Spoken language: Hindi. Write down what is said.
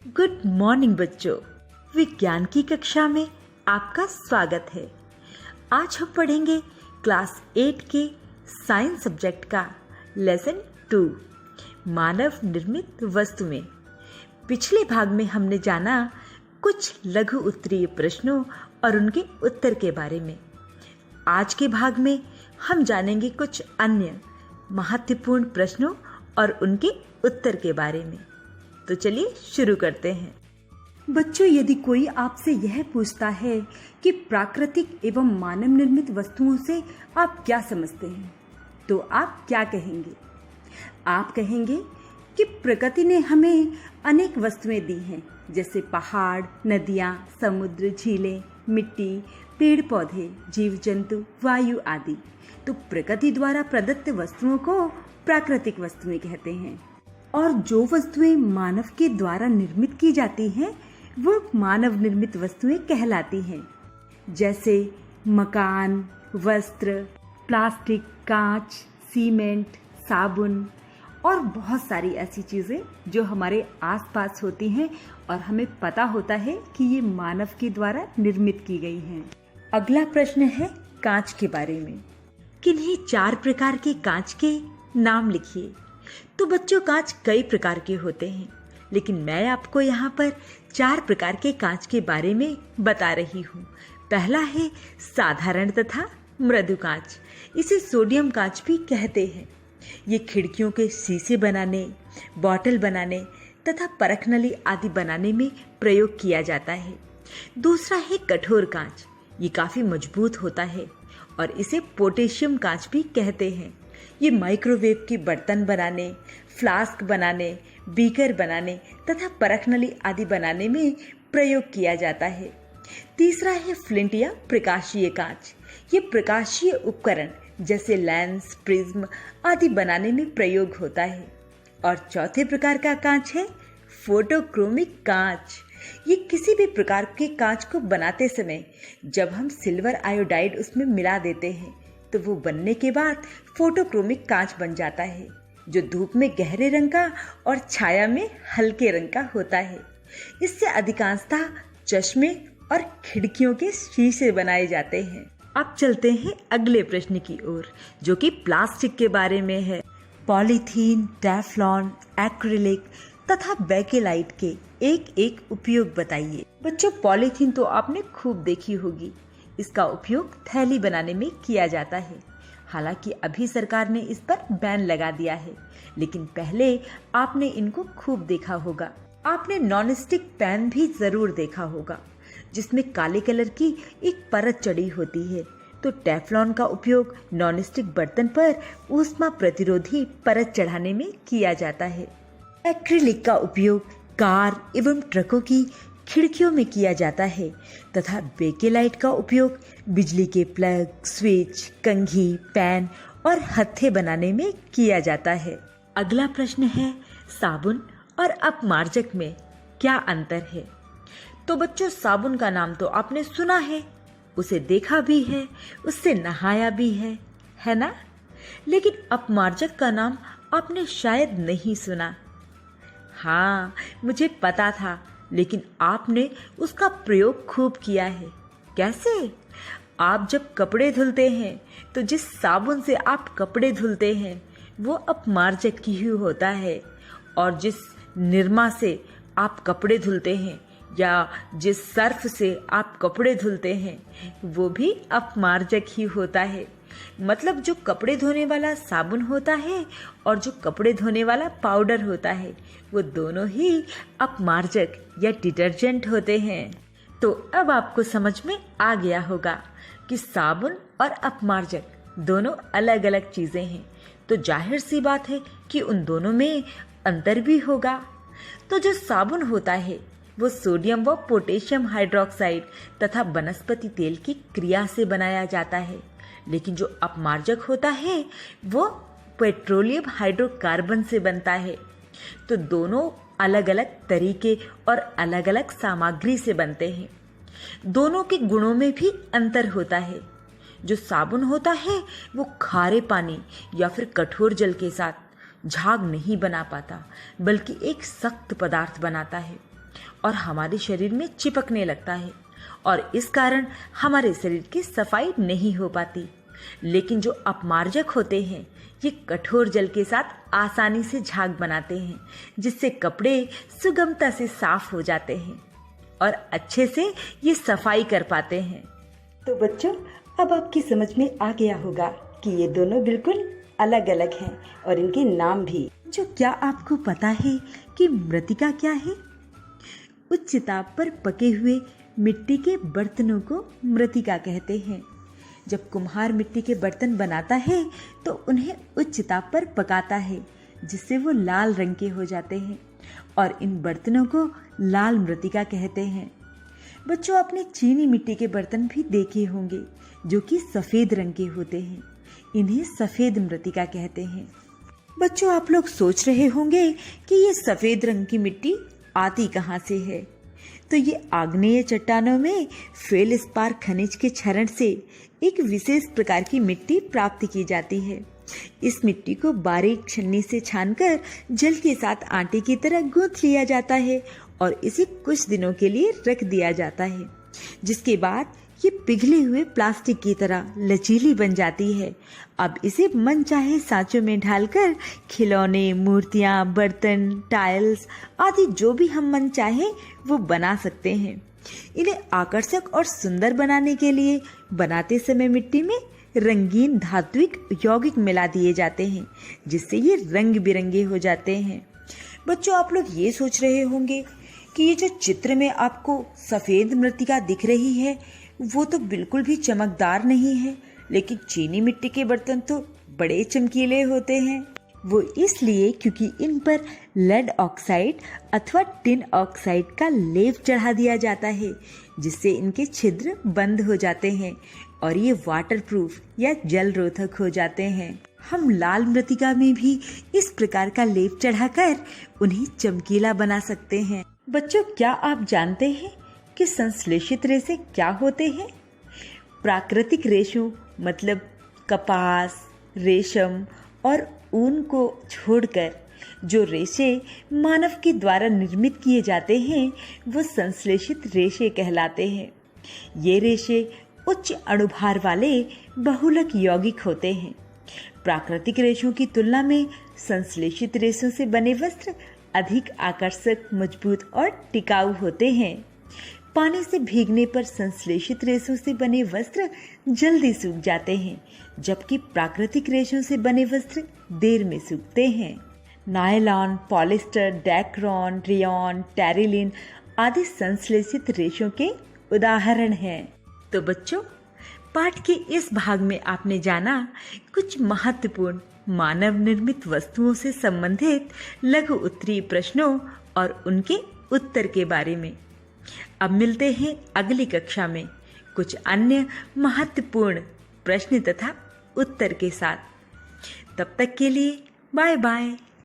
गुड मॉर्निंग बच्चों। विज्ञान की कक्षा में आपका स्वागत है। आज हम पढ़ेंगे क्लास 8 के साइंस सब्जेक्ट का लेसन 2 मानव निर्मित वस्तु में। पिछले भाग में हमने जाना कुछ लघु उत्तरीय प्रश्नों और उनके उत्तर के बारे में। आज के भाग में हम जानेंगे कुछ अन्य महत्वपूर्ण प्रश्नों और उनके उत्तर के बारे में। तो चलिए शुरू करते हैं। बच्चों, यदि कोई आपसे यह पूछता है कि प्राकृतिक एवं मानव निर्मित वस्तुओं से आप क्या समझते हैं, तो आप क्या कहेंगे? आप कहेंगे कि प्रकृति ने हमें अनेक वस्तुएं दी हैं, जैसे पहाड़, नदियाँ, समुद्र, झीलें, मिट्टी, पेड़ पौधे, जीव जंतु, वायु आदि। तो प्रकृति द्वारा प्रदत्त वस्तुओं को प्राकृतिक वस्तुएं कहते हैं। और जो वस्तुएं मानव के द्वारा निर्मित की जाती हैं वो मानव निर्मित वस्तुएं कहलाती हैं, जैसे मकान, वस्त्र, प्लास्टिक, कांच, सीमेंट, साबुन और बहुत सारी ऐसी चीजें जो हमारे आसपास होती हैं और हमें पता होता है कि ये मानव के द्वारा निर्मित की गई हैं। अगला प्रश्न है कांच के बारे में। किन्हीं 4 प्रकार के कांच के नाम लिखिए। तो बच्चों, कांच कई प्रकार के होते हैं, लेकिन मैं आपको यहाँ पर 4 प्रकार के कांच के बारे में बता रही हूँ। पहला है साधारण तथा मृदु कांच। इसे सोडियम कांच भी कहते हैं। ये खिड़कियों के शीशे बनाने, बॉटल बनाने तथा परखनली आदि बनाने में प्रयोग किया जाता है। दूसरा है कठोर कांच। ये काफी मजबूत होता है और इसे पोटेशियम कांच भी कहते हैं। ये माइक्रोवेव के बर्तन बनाने, फ्लास्क बनाने, बीकर बनाने तथा परखनली आदि बनाने में प्रयोग किया जाता है। तीसरा है फ्लिंट या प्रकाशीय कांच। ये प्रकाशीय उपकरण जैसे लेंस, प्रिज्म आदि बनाने में प्रयोग होता है। और चौथे प्रकार का कांच है फोटोक्रोमिक कांच। ये किसी भी प्रकार के कांच को बनाते समय जब हम सिल्वर आयोडाइड उसमें मिला देते हैं तो वो बनने के बाद फोटोक्रोमिक कांच बन जाता है, जो धूप में गहरे रंग का और छाया में हल्के रंग का होता है। इससे अधिकांशतः चश्मे और खिड़कियों के शीशे बनाए जाते हैं। अब चलते हैं अगले प्रश्न की ओर, जो कि प्लास्टिक के बारे में है। पॉलीथीन, टेफ्लॉन, एक्रिलिक तथा बेकेलाइट के एक एक उपयोग बताइए। बच्चों, पॉलीथीन तो आपने खूब देखी होगी। इसका उपयोग थैली बनाने में किया जाता है। हालांकि अभी सरकार ने इस पर बैन लगा दिया है, लेकिन पहले आपने इनको खूब देखा होगा। आपने नॉनस्टिक पैन भी जरूर देखा होगा, जिसमें काले कलर की एक परत चढ़ी होती है। तो टेफ्लॉन का उपयोग नॉनस्टिक बर्तन पर ऊष्मा प्रतिरोधी परत चढ़ाने में किया जाता है। एक्रिलिक का उपयोग कार एवं ट्रकों की खिड़कियों में किया जाता है तथा बेकेलाइट का उपयोग बिजली के प्लग, स्विच, कंघी, पैन और हत्थे बनाने में किया जाता है। अगला प्रश्न है साबुन और अपमार्जक में क्या अंतर है? तो बच्चों, साबुन का नाम तो आपने सुना है, उसे देखा भी है, उससे नहाया भी है ना? लेकिन अपमार्जक का नाम आपने शायद नहीं सुना। हाँ, मुझे पता था, लेकिन आपने उसका प्रयोग खूब किया है। कैसे? आप जब कपड़े धुलते हैं तो जिस साबुन से आप कपड़े धुलते हैं वो अपमार्जक ही होता है, और जिस निरमा से आप कपड़े धुलते हैं या जिस सर्फ से आप कपड़े धुलते हैं वो भी अपमार्जक ही होता है। मतलब जो कपड़े धोने वाला साबुन होता है और जो कपड़े धोने वाला पाउडर होता है वो दोनों ही अपमार्जक या डिटर्जेंट होते हैं। तो अब आपको समझ में आ गया होगा कि साबुन और अपमार्जक दोनों अलग अलग चीजें हैं। तो जाहिर सी बात है कि उन दोनों में अंतर भी होगा। तो जो साबुन होता है वो सोडियम व पोटेशियम हाइड्रोक्साइड तथा वनस्पति तेल की क्रिया से बनाया जाता है, लेकिन जो अपमार्जक होता है वो पेट्रोलियम हाइड्रोकार्बन से बनता है। तो दोनों अलग अलग तरीके और अलग अलग सामग्री से बनते हैं। दोनों के गुणों में भी अंतर होता है। जो साबुन होता है वो खारे पानी या फिर कठोर जल के साथ झाग नहीं बना पाता, बल्कि एक सख्त पदार्थ बनाता है। और हमारे शरीर में चिपकने लगता है और इस कारण हमारे शरीर की सफाई नहीं हो पाती। लेकिन जो अपमार्जक होते हैं ये कठोर जल के साथ आसानी से झाग बनाते हैं, जिससे कपड़े सुगमता से साफ हो जाते हैं और अच्छे से ये सफाई कर पाते हैं। तो बच्चों, अब आपकी समझ में आ गया होगा कि ये दोनों बिल्कुल अलग अलग हैं और इनके नाम भी। जो क्या आपको पता है कि मृतिका क्या है? उच्च ताप पर पके हुए मिट्टी के बर्तनों को मृतिका कहते हैं। जब कुम्हार मिट्टी के बर्तन बनाता है तो उन्हें उच्च ताप पर पकाता है, जिससे वो लाल रंग के हो जाते हैं और इन बर्तनों को लाल मृतिका कहते हैं। बच्चों, आपने चीनी मिट्टी के बर्तन भी देखे होंगे जो कि सफेद रंग के होते हैं। इन्हें सफेद मृतिका कहते हैं। बच्चों, आप लोग सोच रहे होंगे कि ये सफेद रंग की मिट्टी आती कहाँ से है? तो ये आग्नेय चट्टानों में फेल्डस्पार खनिज के क्षरण से एक विशेष प्रकार की मिट्टी प्राप्त की जाती है। इस मिट्टी को बारीक छन्नी से छानकर जल के साथ आटे की तरह गूंथ लिया जाता है और इसे कुछ दिनों के लिए रख दिया जाता है, जिसके बाद ये पिघले हुए प्लास्टिक की तरह लचीली बन जाती है। अब इसे मनचाहे सांचों में ढालकर खिलौने, मूर्तियां, बर्तन, टाइल्स आदि जो भी हम मन चाहे वो बना सकते हैं। इन्हें आकर्षक और सुंदर बनाने के लिए बनाते समय मिट्टी में रंगीन धात्विक यौगिक मिला दिए जाते हैं, जिससे ये रंग बिरंगे हो जाते हैं। बच्चों, आप लोग ये सोच रहे होंगे कि ये जो चित्र में आपको सफेद मृतिका दिख रही है वो तो बिल्कुल भी चमकदार नहीं है, लेकिन चीनी मिट्टी के बर्तन तो बड़े चमकीले होते हैं। वो इसलिए क्योंकि इन पर लेड ऑक्साइड अथवा टिन ऑक्साइड का लेप चढ़ा दिया जाता है, जिससे इनके छिद्र बंद हो जाते हैं और ये वाटरप्रूफ या जल रोधक हो जाते हैं। हम लाल मृतिका में भी इस प्रकार का लेप चढ़ाकर उन्हें चमकीला बना सकते हैं। बच्चों, क्या आप जानते हैं कि संश्लेषित रेशे क्या होते हैं? प्राकृतिक रेशों मतलब कपास, रेशम और ऊन को छोड़कर जो रेशे मानव के द्वारा निर्मित किए जाते हैं वो संश्लेषित रेशे कहलाते हैं। ये रेशे उच्च अणुभार वाले बहुलक यौगिक होते हैं। प्राकृतिक रेशों की तुलना में संश्लेषित रेशों से बने वस्त्र अधिक आकर्षक, मजबूत और टिकाऊ होते हैं। पानी से भीगने पर संश्लेषित रेशों से बने वस्त्र जल्दी सूख जाते हैं, जबकि प्राकृतिक रेशों से बने वस्त्र देर में सूखते हैं। Nylon, polyester, Dacron, rayon, Terylene आदि संश्लेषित रेशों के उदाहरण हैं। तो बच्चों, पाठ के इस भाग में आपने जाना कुछ महत्वपूर्ण मानव निर्मित वस्तुओं से संबंधित लघु उत्तरीय प्रश्नों और उनके उत्तर के बारे में। अब मिलते हैं अगली कक्षा में कुछ अन्य महत्वपूर्ण प्रश्न तथा उत्तर के साथ। तब तक के लिए बाय बाय।